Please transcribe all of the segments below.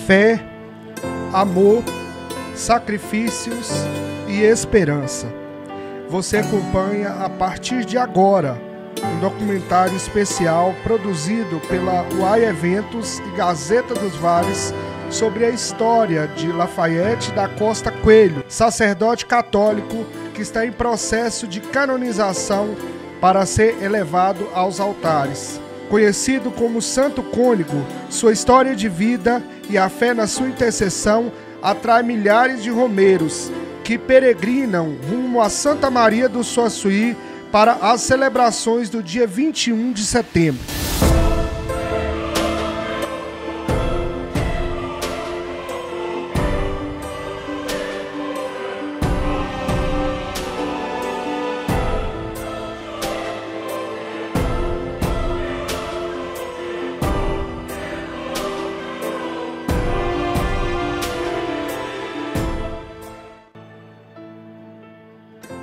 fé, amor, sacrifícios e esperança. Você acompanha a partir de agora um documentário especial produzido pela UAI Eventos e Gazeta dos Vales sobre a história de Lafayette da Costa Coelho, sacerdote católico que está em processo de canonização para ser elevado aos altares. Conhecido como Santo Cônego, sua história de vida e a fé na sua intercessão atrai milhares de romeiros que peregrinam rumo a Santa Maria do Suaçuí para as celebrações do dia 21 de setembro.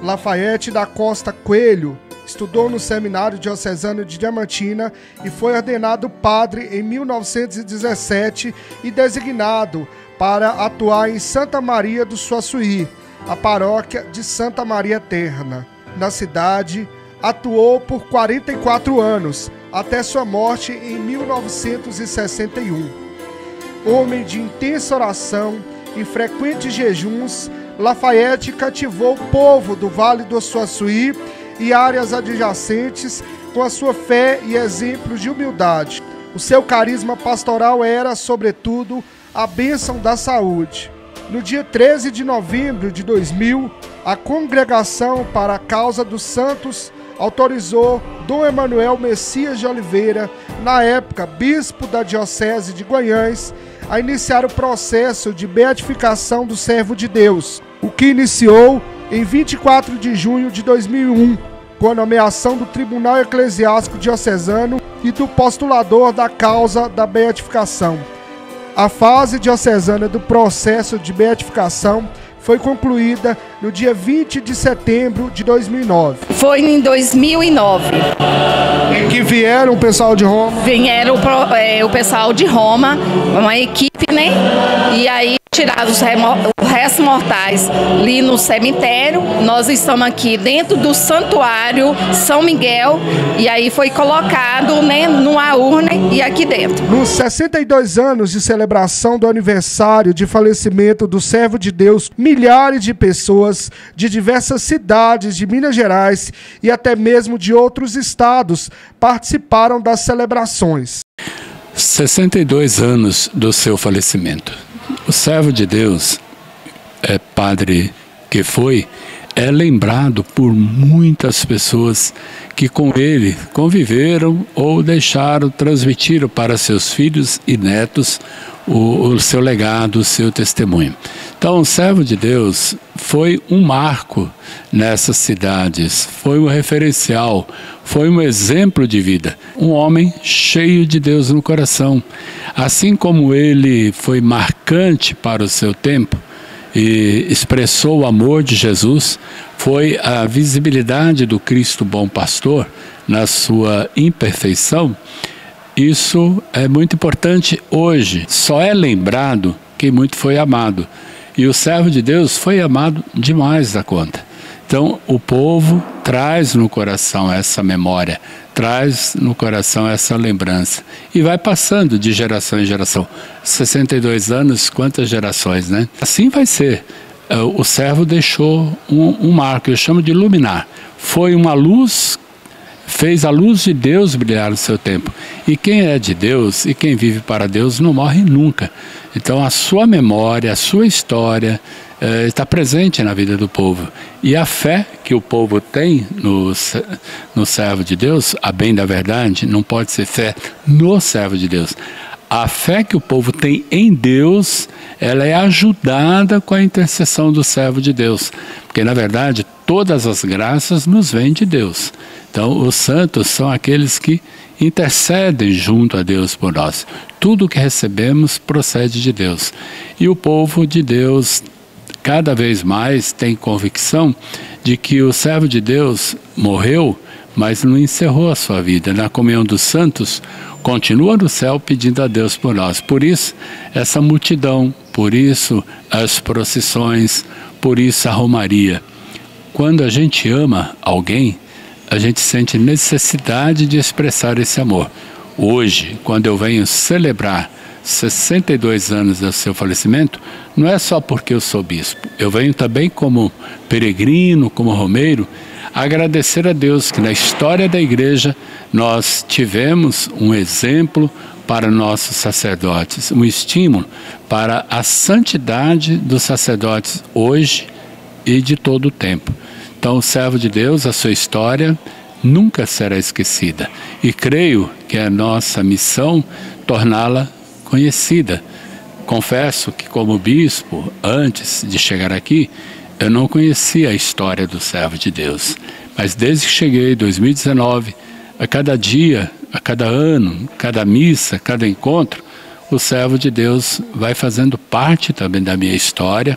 Lafayette da Costa Coelho estudou no Seminário Diocesano de Diamantina e foi ordenado padre em 1917 e designado para atuar em Santa Maria do Suaçuí, a paróquia de Santa Maria Terna. Na cidade, atuou por 44 anos, até sua morte em 1961. Homem de intensa oração e frequentes jejuns, Lafayette cativou o povo do Vale do Suaçuí e áreas adjacentes com a sua fé e exemplos de humildade. O seu carisma pastoral era, sobretudo, a bênção da saúde. No dia 13 de novembro de 2000, a Congregação para a Causa dos Santos autorizou Dom Emanuel Messias de Oliveira, na época bispo da Diocese de Guanhães, a iniciar o processo de beatificação do servo de Deus, o que iniciou em 24 de junho de 2001, com a nomeação do Tribunal Eclesiástico Diocesano e do postulador da causa da beatificação. A fase diocesana do processo de beatificação foi concluída no dia 20 de setembro de 2009. Foi em 2009. Em que vieram o pessoal de Roma? Vieram o pessoal de Roma, uma equipe, né? E aí tiraram os restos mortais ali no cemitério. Nós estamos aqui dentro do Santuário São Miguel e aí foi colocado, né, numa urna e aqui dentro. Nos 62 anos de celebração do aniversário de falecimento do servo de Deus, milhares de pessoas de diversas cidades de Minas Gerais e até mesmo de outros estados participaram das celebrações. 62 anos do seu falecimento. O servo de Deus, padre que foi, é lembrado por muitas pessoas que com ele conviveram ou transmitiram para seus filhos e netos o seu legado, o seu testemunho. Então, o servo de Deus foi um marco nessas cidades, foi um referencial, foi um exemplo de vida. Um homem cheio de Deus no coração. Assim como ele foi marcante para o seu tempo e expressou o amor de Jesus, foi a visibilidade do Cristo Bom Pastor na sua imperfeição. Isso é muito importante hoje. Só é lembrado quem muito foi amado. E o servo de Deus foi amado demais da conta. Então, o povo traz no coração essa memória, traz no coração essa lembrança. E vai passando de geração em geração. 62 anos, quantas gerações, né? Assim vai ser. O servo deixou um marco, eu chamo de luminar. Foi uma luz, fez a luz de Deus brilhar no seu tempo. E quem é de Deus e quem vive para Deus não morre nunca. Então a sua memória, a sua história está presente na vida do povo. E a fé que o povo tem no servo de Deus, a bem da verdade, não pode ser fé no servo de Deus. A fé que o povo tem em Deus, ela é ajudada com a intercessão do servo de Deus. Porque, na verdade, todas as graças nos vêm de Deus. Então, os santos são aqueles que intercedem junto a Deus por nós. Tudo que recebemos procede de Deus. E o povo de Deus, cada vez mais, tem convicção de que o servo de Deus morreu mas não encerrou a sua vida. Na comunhão dos santos, continua no céu pedindo a Deus por nós. Por isso, essa multidão, por isso as procissões, por isso a romaria. Quando a gente ama alguém, a gente sente necessidade de expressar esse amor. Hoje, quando eu venho celebrar 62 anos do seu falecimento, não é só porque eu sou bispo. Eu venho também como peregrino, como romeiro, agradecer a Deus que na história da igreja nós tivemos um exemplo para nossos sacerdotes, um estímulo para a santidade dos sacerdotes hoje e de todo o tempo. Então, o servo de Deus, a sua história nunca será esquecida. E creio que é nossa missão torná-la conhecida. Confesso que como bispo, antes de chegar aqui, eu não conhecia a história do servo de Deus. Mas desde que cheguei em 2019, a cada dia, a cada ano, cada missa, cada encontro, o servo de Deus vai fazendo parte também da minha história.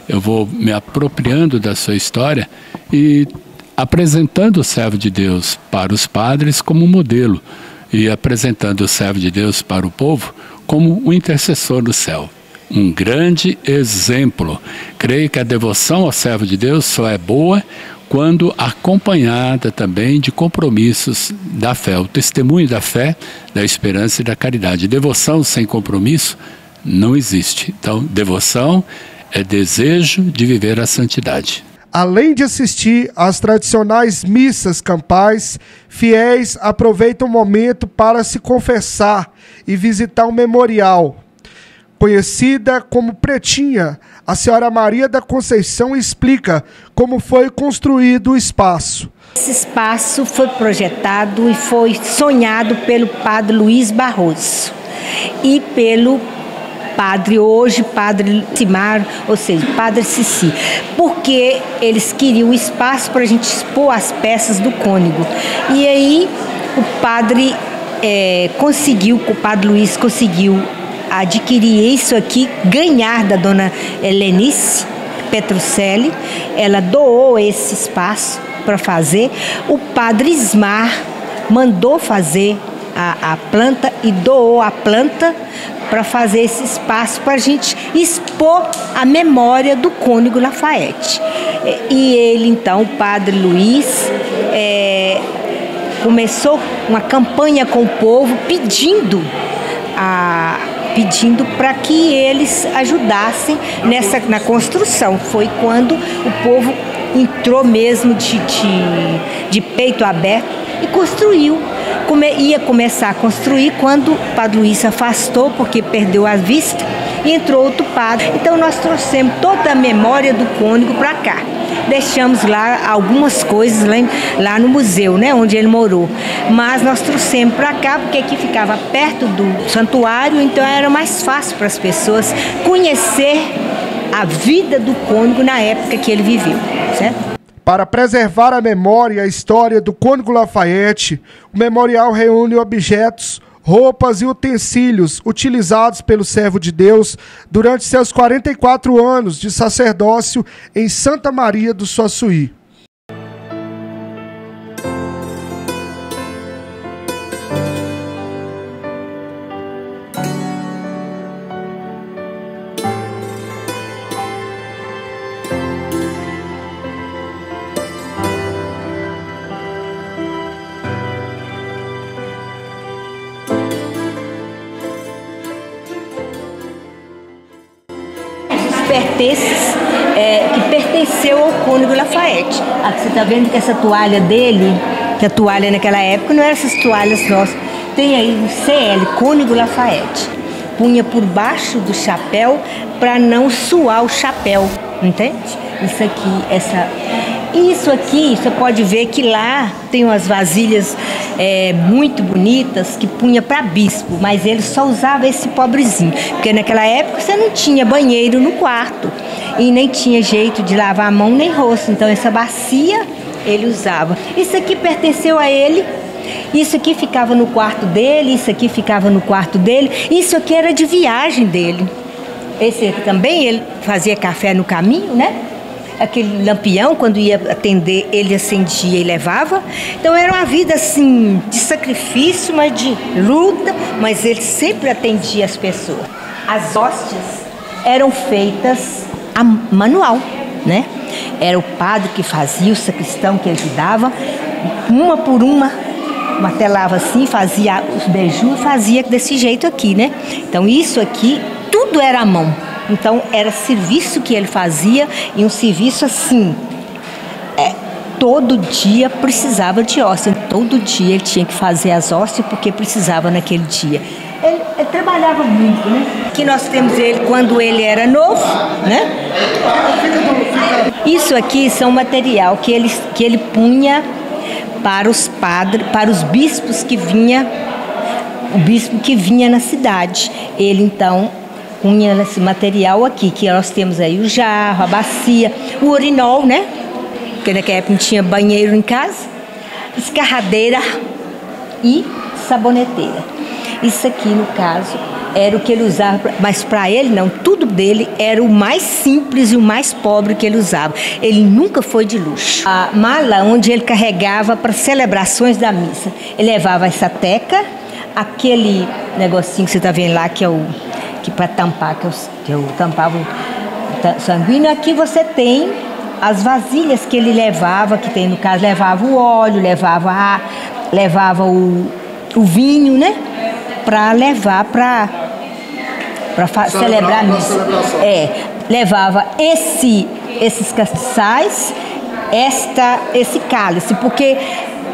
Eu vou me apropriando da sua história e apresentando o servo de Deus para os padres como modelo e apresentando o servo de Deus para o povo como um intercessor do céu. Um grande exemplo. Creio que a devoção ao servo de Deus só é boa quando acompanhada também de compromissos da fé, o testemunho da fé, da esperança e da caridade. Devoção sem compromisso não existe. Então, devoção é desejo de viver a santidade. Além de assistir às tradicionais missas campais, fiéis aproveitam o momento para se confessar e visitar um memorial. Conhecida como Pretinha, a senhora Maria da Conceição explica como foi construído o espaço. Esse espaço foi projetado e foi sonhado pelo padre Luiz Barroso e pelo padre Simar, ou seja, padre Cici, porque eles queriam espaço para a gente expor as peças do cônego. E aí o padre Luiz conseguiu adquirir isso aqui, ganhar da dona Helenice Petrucelli. Ela doou esse espaço para fazer. O padre Ismar mandou fazer a planta e doou a planta para fazer esse espaço para a gente expor a memória do cônego Lafayette. E ele, então, o padre Luiz, começou uma campanha com o povo pedindo para que eles ajudassem na construção. Foi quando o povo entrou mesmo de peito aberto e construiu. Ia começar a construir quando o padre Luiz se afastou, porque perdeu a vista, e entrou outro padre. Então nós trouxemos toda a memória do cônego para cá. Deixamos lá algumas coisas lá no museu, né, onde ele morou. Mas nós trouxemos para cá, porque aqui ficava perto do santuário, então era mais fácil para as pessoas conhecer a vida do cônego na época que ele viveu, certo? Para preservar a memória e a história do cônego Lafayette, o memorial reúne objetos, roupas e utensílios utilizados pelo servo de Deus durante seus 44 anos de sacerdócio em Santa Maria do Suaçuí. Pertences que pertenceu ao cônego Lafayette. Aqui você está vendo que essa toalha dele, que a toalha naquela época não eram essas toalhas nossas. Tem aí um CL, cônego Lafayette. Punha por baixo do chapéu para não suar o chapéu, entende? Isso aqui, você pode ver que lá tem umas vasilhas muito bonitas que punha para bispo, mas ele só usava esse pobrezinho, porque naquela época você não tinha banheiro no quarto e nem tinha jeito de lavar a mão nem rosto, então essa bacia ele usava. Isso aqui pertenceu a ele, isso aqui ficava no quarto dele, isso aqui ficava no quarto dele, isso aqui era de viagem dele. Esse aqui também, ele fazia café no caminho, né? aquele lampião, quando ia atender, ele acendia e levava. Então era uma vida assim, de sacrifício, mas de luta, mas ele sempre atendia as pessoas. As hóstias eram feitas a manual, né? Era o padre que fazia, o sacristão que ajudava, uma por uma, martelava assim, fazia os beijos, fazia desse jeito aqui, né? Então isso aqui, tudo era à mão. Então era serviço que ele fazia, e um serviço assim, todo dia precisava de hóstia, todo dia ele tinha que fazer as hóstias porque precisava naquele dia. Ele trabalhava muito, né? Aqui nós temos ele quando ele era novo, né? Isso aqui são material que ele punha para os padres, para os bispos que vinha, o bispo que vinha na cidade. Ele então punha esse material aqui, que nós temos aí o jarro, a bacia, o urinol, né? Porque naquela época não tinha banheiro em casa, escarradeira e saboneteira. Isso aqui, no caso, era o que ele usava, mas para ele não, tudo dele era o mais simples e o mais pobre que ele usava. Ele nunca foi de luxo. A mala onde ele carregava para celebrações da missa, ele levava essa teca, aquele negocinho que você está vendo lá, que é o que para tampar, que eu tampava o sanguíneo. Aqui você tem as vasilhas que ele levava, que tem no caso, levava o óleo, levava o vinho, né? Para levar para celebrar a missa. Levava esses castiçais, esse cálice, porque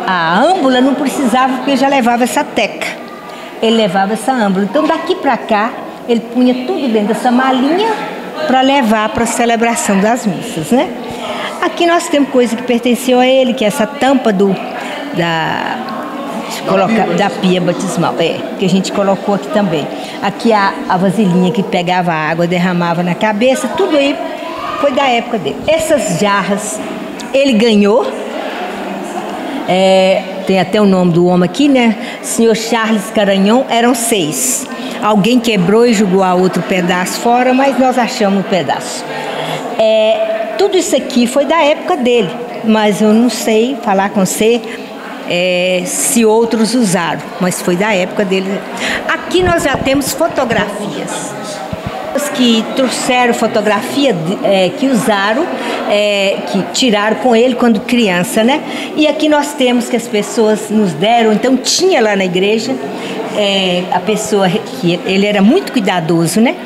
a âmbula não precisava, porque já levava essa teca. Ele levava essa âmbula. Então daqui para cá, ele punha tudo dentro dessa malinha para levar para a celebração das missas, né? Aqui nós temos coisa que pertenceu a ele, que é essa tampa da pia batismal, que a gente colocou aqui também. Aqui a vasilhinha que pegava a água, derramava na cabeça, tudo aí foi da época dele. Essas jarras ele ganhou, tem até o nome do homem aqui, né? Senhor Charles Caranhon, eram 6. Alguém quebrou e jogou a outro pedaço fora, mas nós achamos um pedaço. Tudo isso aqui foi da época dele, mas eu não sei falar com você se outros usaram, mas foi da época dele. Aqui nós já temos fotografias. Os que trouxeram fotografia, que usaram, que tiraram com ele quando criança, né? E aqui nós temos que as pessoas nos deram, então tinha lá na igreja, a pessoa, que ele era muito cuidadoso, né?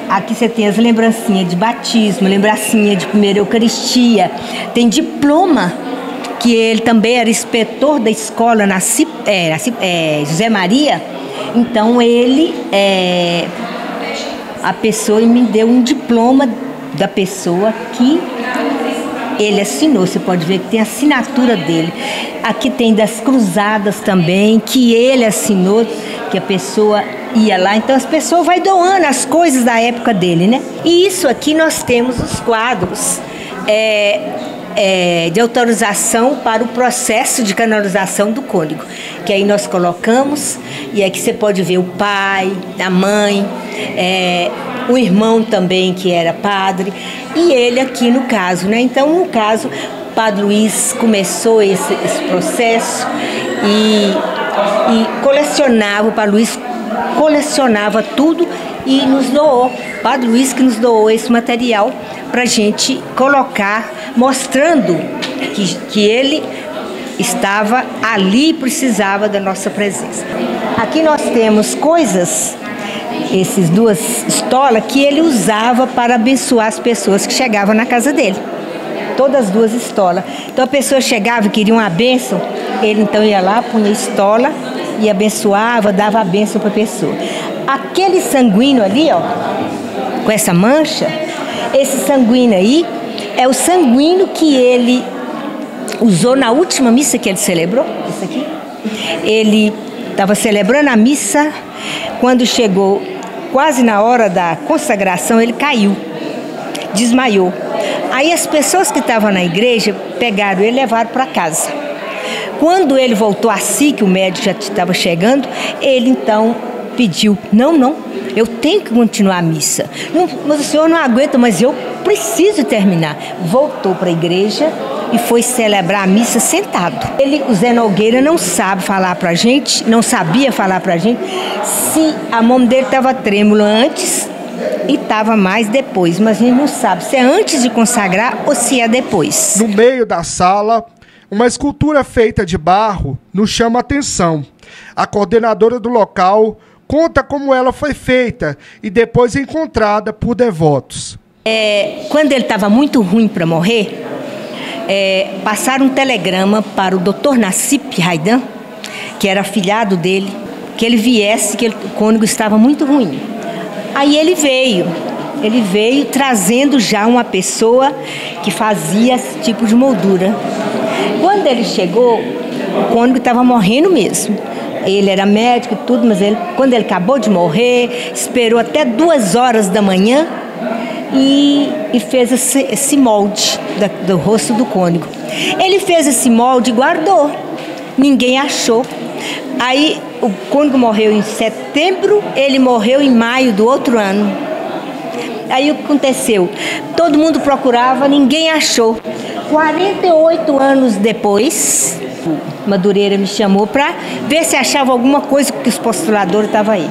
Aqui você tem as lembrancinhas de batismo, lembrancinha de primeira Eucaristia, tem diploma, que ele também era inspetor da escola José Maria. Então a pessoa me deu um diploma da pessoa que ele assinou. Você pode ver que tem a assinatura dele. Aqui tem das cruzadas também, que ele assinou, que a pessoa ia lá. Então as pessoas vão doando as coisas da época dele, né? E isso aqui nós temos os quadros de autorização para o processo de canonização do cônego, que aí nós colocamos, e aqui você pode ver o pai, a mãe, o irmão também que era padre, e ele aqui no caso, né? Então, no caso, o padre Luiz começou esse processo e colecionava, o padre Luiz colecionava tudo e nos doou. O padre Luiz que nos doou esse material para a gente colocar, mostrando que ele estava ali e precisava da nossa presença. Aqui nós temos coisas, essas 2 estolas, que ele usava para abençoar as pessoas que chegavam na casa dele. Todas as 2 estolas. Então a pessoa chegava e queria uma bênção, ele então ia lá, punha a estola e abençoava, dava a bênção para a pessoa. Aquele sanguíneo ali, ó, com essa mancha, esse sanguíneo aí é o sanguíneo que ele usou na última missa que ele celebrou. Isso aqui. Ele estava celebrando a missa, quando chegou quase na hora da consagração, ele caiu, desmaiou. Aí as pessoas que estavam na igreja pegaram ele e levaram para casa. Quando ele voltou a si, que o médico já estava chegando, ele então pediu: não, eu tenho que continuar a missa. Não, mas o senhor não aguenta, mas eu preciso terminar. Voltou para a igreja e foi celebrar a missa sentado. O Zé Nogueira não sabe falar pra gente, não sabia falar pra gente se a mão dele estava trêmula antes e estava mais depois, mas a gente não sabe se é antes de consagrar ou se é depois. No meio da sala, uma escultura feita de barro nos chama a atenção. A coordenadora do local conta como ela foi feita e depois encontrada por devotos. Quando ele estava muito ruim para morrer, passaram um telegrama para o Dr. Nassip Raidan, que era afilhado dele, que ele viesse, que o cônego estava muito ruim. Aí ele veio trazendo já uma pessoa que fazia esse tipo de moldura. Quando ele chegou, o cônego estava morrendo mesmo. Ele era médico e tudo, mas quando ele acabou de morrer, esperou até 2 horas da manhã e fez esse molde do rosto do cônego. Ele fez esse molde e guardou. Ninguém achou. Aí o cônego morreu em setembro, ele morreu em maio do outro ano. Aí o que aconteceu? Todo mundo procurava, ninguém achou. 48 anos depois, Madureira me chamou para ver se achava alguma coisa, porque os postuladores estavam aí.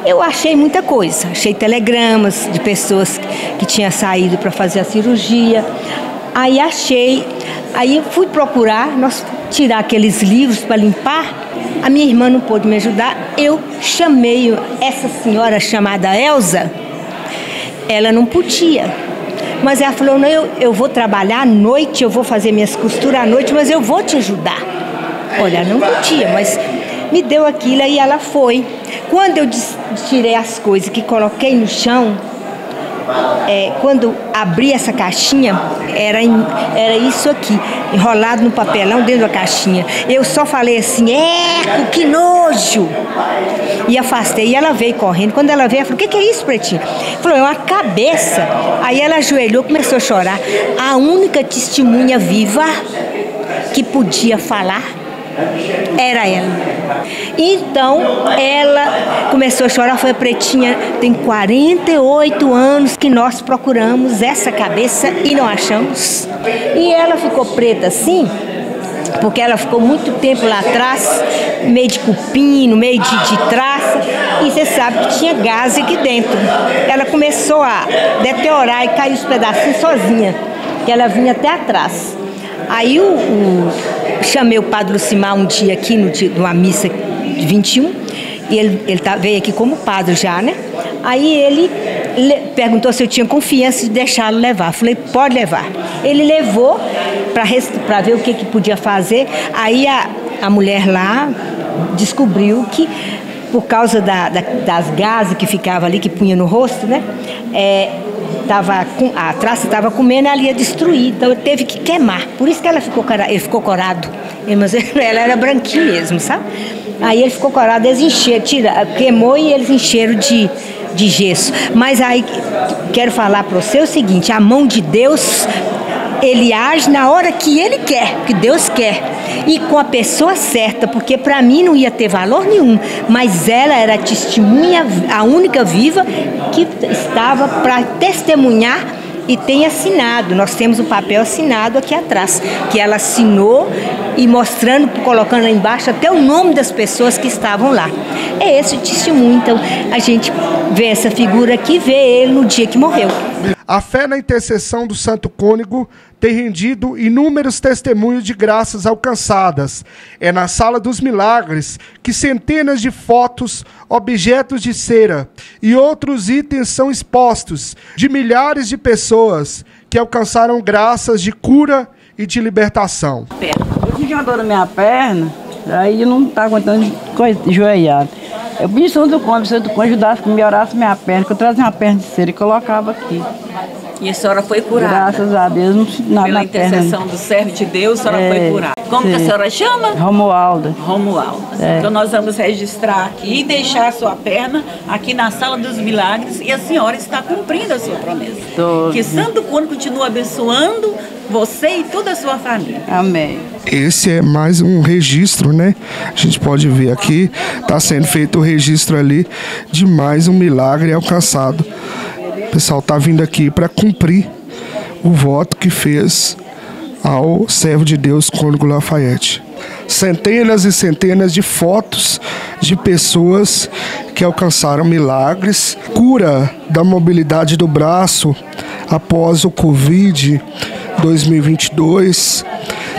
Eu achei muita coisa, achei telegramas de pessoas que tinham saído para fazer a cirurgia. Aí aí fui procurar, tirar aqueles livros para limpar. A minha irmã não pôde me ajudar, eu chamei essa senhora chamada Elza, ela não podia. Mas ela falou, não, eu vou trabalhar à noite, eu vou fazer minhas costuras à noite, mas eu vou te ajudar. Olha, não podia, mas me deu aquilo e ela foi. Quando eu tirei as coisas que coloquei no chão, quando abri essa caixinha, era isso aqui, enrolado no papelão dentro da caixinha. Eu só falei assim, que nojo! E afastei, e ela veio correndo. Quando ela veio, ela falou, o que é isso, Pretinho? Falou, é uma cabeça. Aí ela ajoelhou, começou a chorar. A única testemunha viva que podia falar era ela. Então, ela começou a chorar, foi a Pretinha, tem 48 anos que nós procuramos essa cabeça e não achamos. E ela ficou preta assim, porque ela ficou muito tempo lá atrás, meio de cupim, no meio de traça, e você sabe que tinha gás aqui dentro. Ela começou a deteriorar e caiu os pedacinhos sozinha, que ela vinha até atrás. Aí chamei o padre Lucimar um dia aqui, numa missa de 21, e ele veio aqui como padre já, né? Aí ele perguntou se eu tinha confiança de deixá-lo levar. Falei, pode levar. Ele levou para ver o que podia fazer. Aí a mulher lá descobriu que, por causa das gases que ficava ali, que punha no rosto, né? A traça estava comendo, ela ia destruir, então ele teve que queimar. Por isso que ele ficou corado. Mas ela era branquinha mesmo, sabe? Aí ele ficou corado, eles encheram, queimou e eles encheram de gesso. Mas aí quero falar para você o seguinte, a mão de Deus, ele age na hora que ele quer, que Deus quer. E com a pessoa certa, porque para mim não ia ter valor nenhum, mas ela era a testemunha, a única viva que estava para testemunhar e tem assinado. Nós temos o papel assinado aqui atrás, que ela assinou e mostrando, colocando lá embaixo até o nome das pessoas que estavam lá. É esse o testemunho. Então, a gente vê essa figura aqui, vê ele no dia que morreu. A fé na intercessão do Santo Cônego tem rendido inúmeros testemunhos de graças alcançadas. É na Sala dos Milagres que centenas de fotos, objetos de cera e outros itens são expostos de milhares de pessoas que alcançaram graças de cura e de libertação. Eu fiquei uma dor na minha perna, aí eu não estava aguentando enjoelhado. Eu pedi Santo Cônego ajudasse que me orasse minha perna, que eu trazia uma perna de cera e colocava aqui. E a senhora foi curada? Graças a Deus, pela intercessão do servo de Deus, a senhora foi curada. Como que a senhora chama? Romualda. Romualda. Então nós vamos registrar aqui e deixar a sua perna aqui na Sala dos Milagres e a senhora está cumprindo a sua promessa. Que Santo Cônego continua abençoando você e toda a sua família. Amém. Esse é mais um registro, né? A gente pode ver aqui, está sendo feito o registro ali de mais um milagre alcançado. O pessoal está vindo aqui para cumprir o voto que fez ao servo de Deus Cônego Lafayette. Centenas e centenas de fotos de pessoas que alcançaram milagres, cura da mobilidade do braço após o Covid 2022.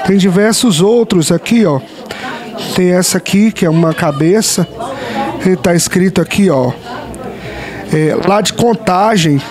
Tem diversos outros aqui, ó. Tem essa aqui, que é uma cabeça. Está escrito aqui, ó. Lá de Contagem,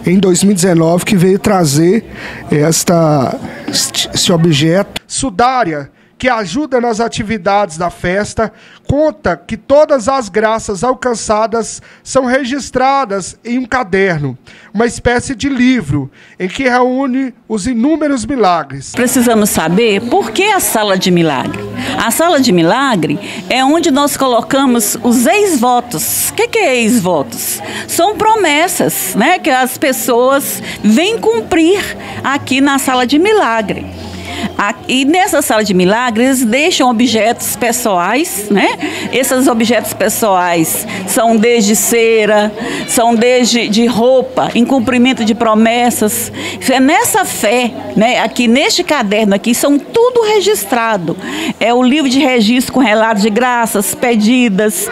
em 2019, que veio trazer esse objeto. Sudária, que ajuda nas atividades da festa, conta que todas as graças alcançadas são registradas em um caderno, uma espécie de livro, em que reúne os inúmeros milagres. Precisamos saber por que a sala de milagre. A sala de milagre é onde nós colocamos os ex-votos. O que é ex-votos? São promessas, né, que as pessoas vêm cumprir aqui na sala de milagre. E nessa sala de milagres deixam objetos pessoais, né? Esses objetos pessoais são desde cera, são desde de roupa, em cumprimento de promessas. É nessa fé, né? Aqui neste caderno aqui são tudo registrado. É o livro de registro com relatos de graças, pedidas,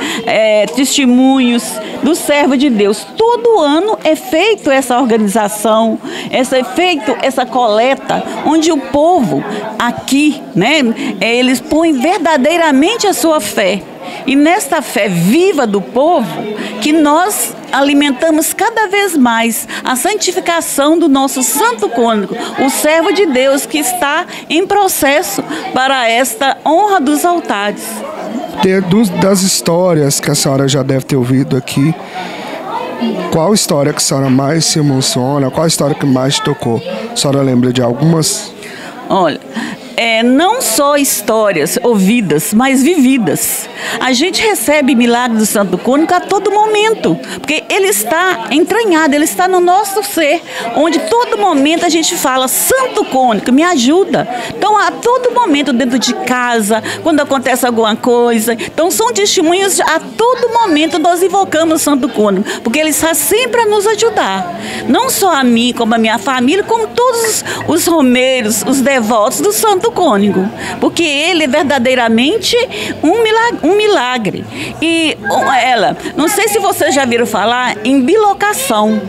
testemunhos do servo de Deus. Todo ano é feito essa organização, é feito essa coleta, onde o povo aqui, né, eles põem verdadeiramente a sua fé. E nesta fé viva do povo, que nós alimentamos cada vez mais a santificação do nosso santo cônego, o servo de Deus que está em processo para esta honra dos altares. Das histórias que a senhora já deve ter ouvido aqui, qual história que a senhora mais se emociona? Qual a história que mais te tocou? A senhora lembra de algumas? Olha, não só histórias ouvidas, mas vividas. A gente recebe milagre do Santo Cônego a todo momento, porque ele está entranhado, ele está no nosso ser, onde todo momento a gente fala, Santo Cônego, me ajuda. Então, a todo momento, dentro de casa, quando acontece alguma coisa, então são testemunhos, a todo momento nós invocamos o Santo Cônego, porque ele está sempre a nos ajudar. Não só a mim, como a minha família, como todos os romeiros, os devotos do Santo Cônego, porque ele é verdadeiramente um milagre. E não sei se vocês já viram falar em bilocação.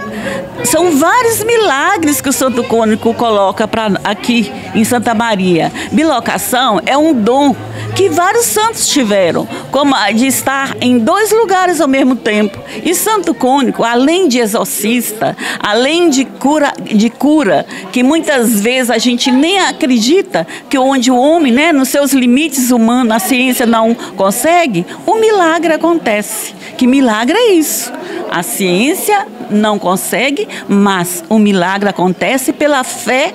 São vários milagres que o Santo Cônego coloca aqui em Santa Maria. Bilocação é um dom que vários santos tiveram, como a de estar em 2 lugares ao mesmo tempo. E Santo Cônego, além de exorcista, além de cura, que muitas vezes a gente nem acredita, que onde o homem, né, nos seus limites humanos, a ciência não consegue, o milagre acontece. Que milagre é isso? A ciência não consegue, mas o milagre acontece pela fé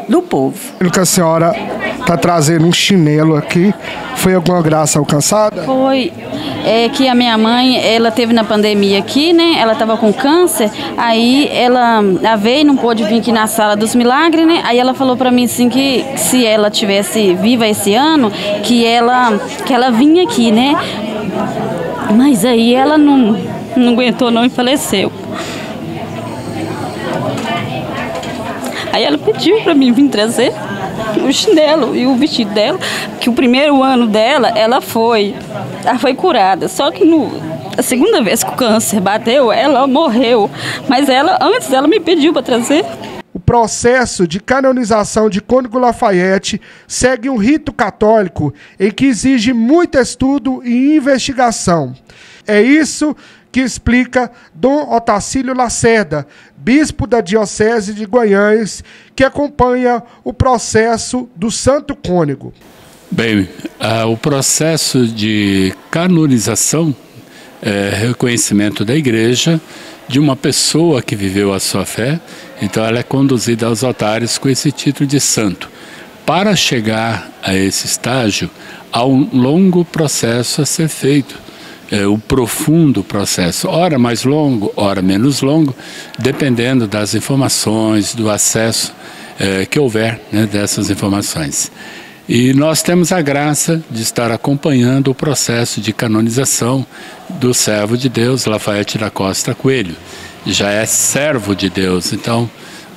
do povo. O que a senhora está trazendo um chinelo aqui, foi alguma graça alcançada? Foi. Que a minha mãe, ela teve na pandemia aqui, né? Ela estava com câncer, aí ela veio, não pôde vir aqui na sala dos milagres, né? Aí ela falou para mim assim que se ela tivesse viva esse ano, que ela vinha aqui, né? Mas aí ela não aguentou não e faleceu. Aí ela pediu para mim vir trazer o chinelo e o vestido dela, que o primeiro ano dela, ela foi curada. Só que a segunda vez que o câncer bateu, ela morreu. Mas antes ela me pediu para trazer. O processo de canonização de Cônego Lafayette segue um rito católico em que exige muito estudo e investigação. É isso que explica Dom Otacílio Lacerda, bispo da Diocese de Guanhães, que acompanha o processo do Santo Cônego. Bem, o processo de canonização é reconhecimento da Igreja de uma pessoa que viveu a sua fé, então ela é conduzida aos altares com esse título de santo. Para chegar a esse estágio, há um longo processo a ser feito. O profundo processo, ora mais longo, ora menos longo, dependendo das informações, do acesso que houver, né, dessas informações. E nós temos a graça de estar acompanhando o processo de canonização do servo de Deus, Lafayette da Costa Coelho. Já é servo de Deus, então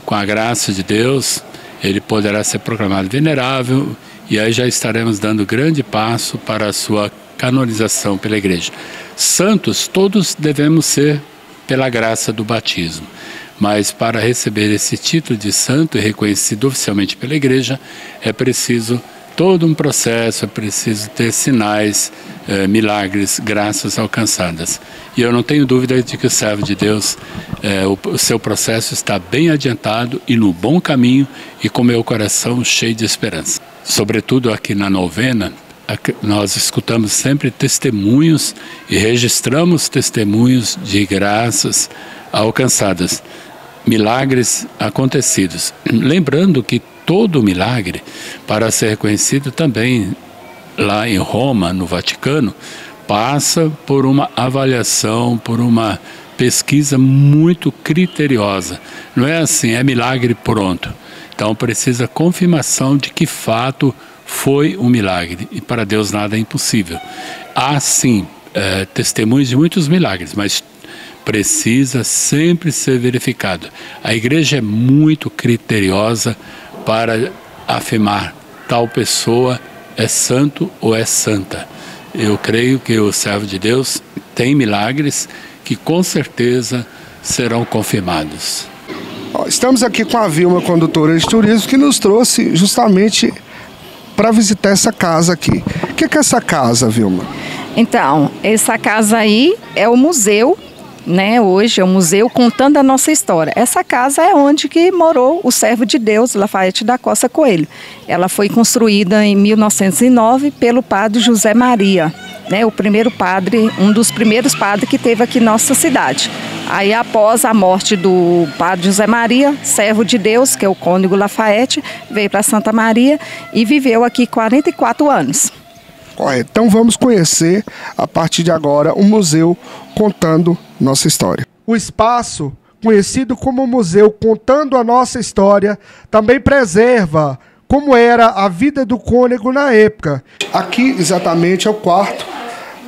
com a graça de Deus, ele poderá ser proclamado venerável e aí já estaremos dando grande passo para a sua canonização pela Igreja. Santos, todos devemos ser pela graça do batismo, mas para receber esse título de santo e reconhecido oficialmente pela Igreja, é preciso todo um processo, é preciso ter sinais, milagres, graças alcançadas. E eu não tenho dúvida de que o servo de Deus, o seu processo está bem adiantado e no bom caminho e com meu coração cheio de esperança. Sobretudo aqui na novena, nós escutamos sempre testemunhos e registramos testemunhos de graças alcançadas, milagres acontecidos. Lembrando que todo milagre, para ser reconhecido também lá em Roma, no Vaticano, passa por uma avaliação, por uma pesquisa muito criteriosa. Não é assim, é milagre pronto. Então precisa confirmação de que fato foi um milagre. E para Deus nada é impossível. Há sim testemunhos de muitos milagres, mas precisa sempre ser verificado. A Igreja é muito criteriosa para afirmar tal pessoa é santo ou é santa. Eu creio que o servo de Deus tem milagres que com certeza serão confirmados. Estamos aqui com a Vilma, condutora de turismo, que nos trouxe justamente para visitar essa casa aqui. O que é essa casa, Vilma? Então, essa casa aí é o museu, né? Hoje é um museu contando a nossa história. Essa casa é onde que morou o servo de Deus, Lafayette da Costa Coelho. Ela foi construída em 1909 pelo padre José Maria, né? O primeiro padre, um dos primeiros padres que teve aqui em nossa cidade. Aí, após a morte do padre José Maria, servo de Deus, que é o cônego Lafayette, veio para Santa Maria e viveu aqui 44 anos. Correto. Então vamos conhecer, a partir de agora, um museu contando nossa história. O espaço, conhecido como Museu Contando a Nossa História, também preserva como era a vida do cônego na época. Aqui, exatamente, é o quarto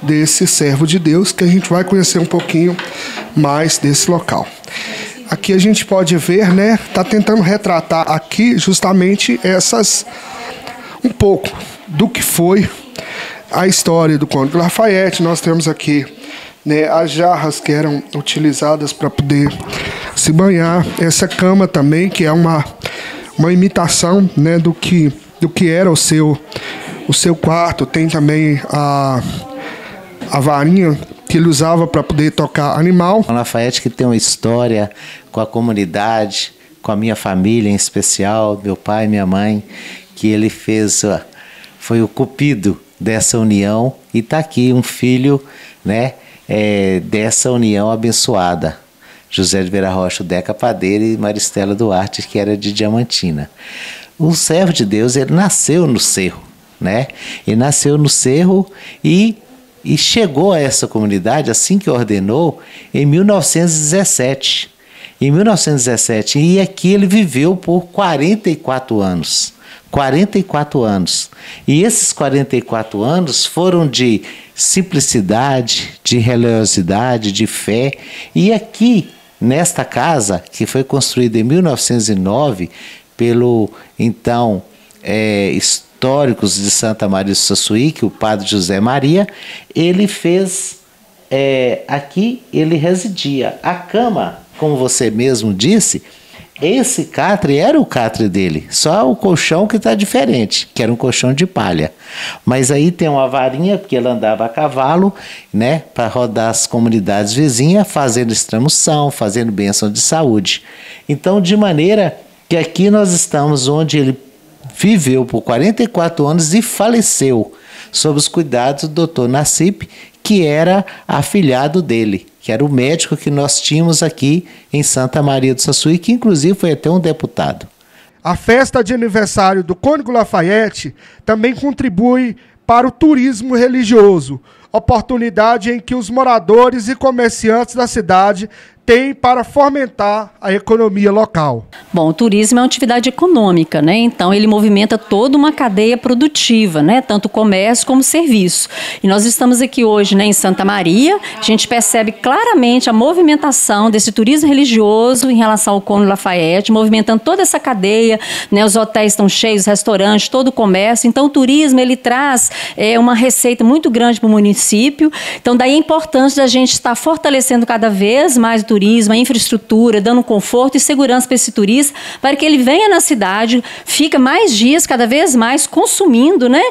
desse servo de Deus, que a gente vai conhecer um pouquinho mais desse local. Aqui a gente pode ver, né, tá tentando retratar aqui justamente um pouco do que foi a história do cônego Lafayette. Nós temos aqui, né, as jarras que eram utilizadas para poder se banhar. Essa cama também, que é uma imitação, né, do que era o seu quarto. Tem também a varinha que ele usava para poder tocar animal. O Lafayette, que tem uma história com a comunidade, com a minha família em especial, meu pai e minha mãe, que ele foi o cupido dessa união, e está aqui um filho, né, dessa união abençoada, José de Vera Rocha, o Deca Padeiro, e Maristela Duarte, que era de Diamantina. O servo de Deus, ele nasceu no Cerro, né? Ele nasceu no Cerro e chegou a essa comunidade, assim que ordenou, em 1917. Em 1917, e aqui ele viveu por 44 anos. 44 anos. E esses 44 anos foram de simplicidade, de religiosidade, de fé. E aqui, nesta casa, que foi construída em 1909 pelo, então, históricos de Santa Maria do Sassuíque, o padre José Maria, ele fez, aqui ele residia. A cama, como você mesmo disse, esse catre era o catre dele, só o colchão que está diferente, que era um colchão de palha. Mas aí tem uma varinha, porque ele andava a cavalo, né, para rodar as comunidades vizinhas, fazendo extramoção, fazendo bênção de saúde. Então, de maneira que aqui nós estamos onde ele viveu por 44 anos e faleceu, sob os cuidados do Dr. Nassip, que era afilhado dele, que era o médico que nós tínhamos aqui em Santa Maria do Sassuí, que inclusive foi até um deputado. A festa de aniversário do cônego Lafayette também contribui para o turismo religioso, oportunidade em que os moradores e comerciantes da cidade tem para fomentar a economia local? Bom, o turismo é uma atividade econômica, né? Então ele movimenta toda uma cadeia produtiva, né? Tanto comércio como serviço. E nós estamos aqui hoje, né, em Santa Maria. A gente percebe claramente a movimentação desse turismo religioso em relação ao Cônigo Lafayette, movimentando toda essa cadeia, né? Os hotéis estão cheios, restaurantes, todo o comércio. Então o turismo ele traz uma receita muito grande para o município. Então daí a importância da gente estar fortalecendo cada vez mais o turismo, a infraestrutura, dando conforto e segurança para esse turista, para que ele venha na cidade, fica mais dias, cada vez mais, consumindo, né?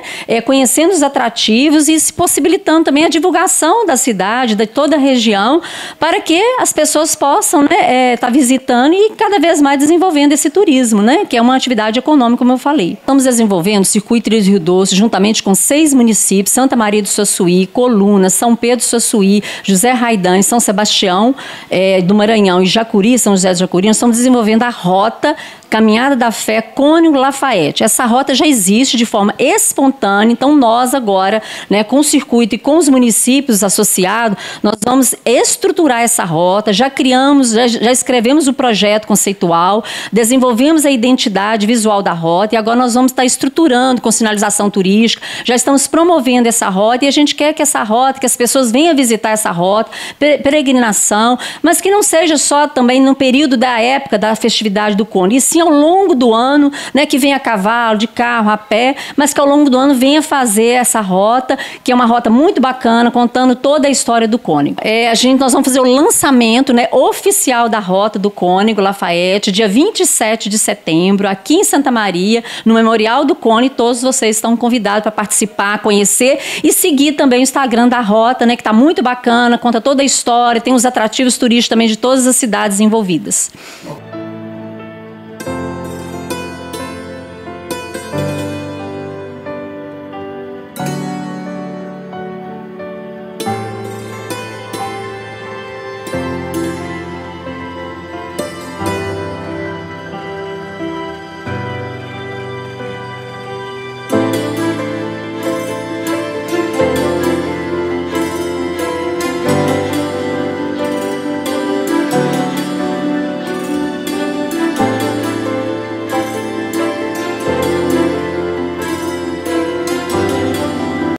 Conhecendo os atrativos e se possibilitando também a divulgação da cidade, de toda a região, para que as pessoas possam, né, estar visitando e cada vez mais desenvolvendo esse turismo, né? Que é uma atividade econômica, como eu falei. Estamos desenvolvendo o Circuito Trilhos do Rio Doce, juntamente com 6 municípios, Santa Maria do Suaçuí, Coluna, São Pedro do Suaçuí, José Raidane, São Sebastião do Maranhão e Jacuri, São José do Jacuri. Nós estamos desenvolvendo a rota Caminhada da Fé Cônigo Lafayette. Essa rota já existe de forma espontânea, então nós agora, né, com o circuito e com os municípios associados, nós vamos estruturar essa rota, já criamos, já escrevemos o projeto conceitual, desenvolvemos a identidade visual da rota e agora nós vamos estar estruturando com sinalização turística, já estamos promovendo essa rota e a gente quer que essa rota, que as pessoas venham visitar essa rota, peregrinação, mas que não seja só também no período da época da festividade do Cônigo, e sim ao longo do ano, né, que venha a cavalo, de carro, a pé, mas que ao longo do ano venha fazer essa rota, que é uma rota muito bacana, contando toda a história do Cônigo. Nós vamos fazer o lançamento, né, oficial da rota do Cônigo Lafayette, dia 27 de setembro, aqui em Santa Maria, no Memorial do Cônigo. Todos vocês estão convidados para participar, conhecer e seguir também o Instagram da rota, né, que está muito bacana, conta toda a história, tem os atrativos turísticos também de todas as cidades envolvidas.